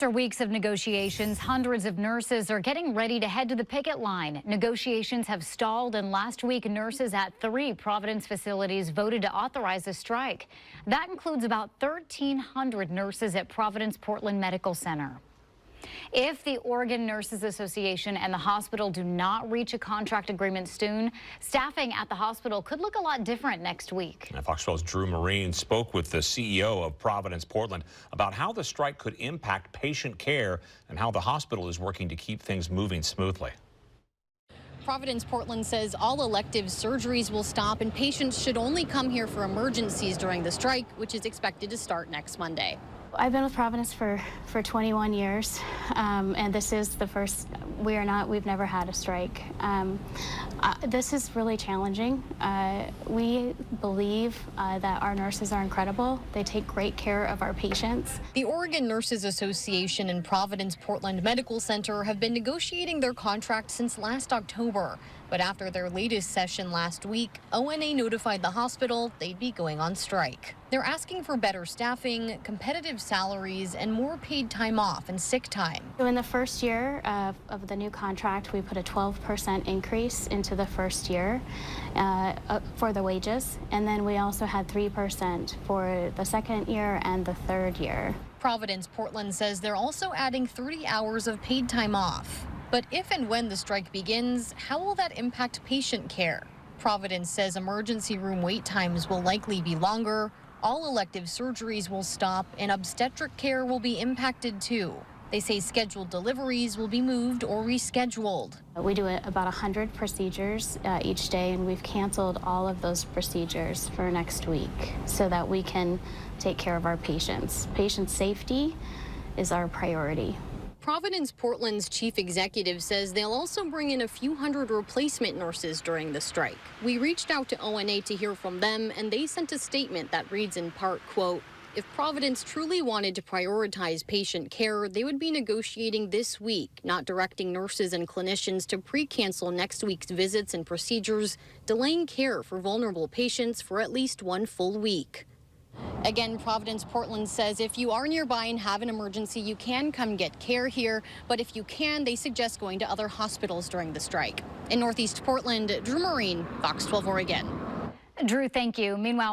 After weeks of negotiations, hundreds of nurses are getting ready to head to the picket line. Negotiations have stalled, and last week, nurses at 3 Providence facilities voted to authorize a strike. That includes about 1,300 nurses at Providence Portland Medical Center. If the Oregon Nurses Association and the hospital do not reach a contract agreement soon, staffing at the hospital could look a lot different next week. And Fox 12's Drew Marine spoke with the CEO of Providence Portland about how the strike could impact patient care and how the hospital is working to keep things moving smoothly. Providence Portland says all elective surgeries will stop and patients should only come here for emergencies during the strike, which is expected to start next Monday. I've been with Providence for 21 years, and this is the first. We've never had a strike. This is really challenging. We believe that our nurses are incredible. They take great care of our patients. The Oregon Nurses Association and Providence Portland Medical Center have been negotiating their contract since last October. But after their latest session last week, ONA notified the hospital they'd be going on strike. They're asking for better staffing, competitive salaries, and more paid time off and sick time. So in the first year of the new contract, we put a 12% increase into the first year for the wages, and then we also had 3% for the second year and the third year. Providence Portland says they're also adding 30 hours of paid time off. But if and when the strike begins, how will that impact patient care? Providence says emergency room wait times will likely be longer, all elective surgeries will stop, and obstetric care will be impacted too. They say scheduled deliveries will be moved or rescheduled. We do about 100 procedures each day, and we've canceled all of those procedures for next week so that we can take care of our patients. Patient safety is our priority. Providence Portland's chief executive says they'll also bring in a few hundred replacement nurses during the strike. We reached out to ONA to hear from them, and they sent a statement that reads in part, quote, "If Providence truly wanted to prioritize patient care, they would be negotiating this week, not directing nurses and clinicians to pre-cancel next week's visits and procedures, delaying care for vulnerable patients for at least one full week." Again, Providence Portland says if you are nearby and have an emergency, you can come get care here. But if you can, they suggest going to other hospitals during the strike. In Northeast Portland, Drew Marine, Fox 12 Oregon. Drew, thank you. Meanwhile,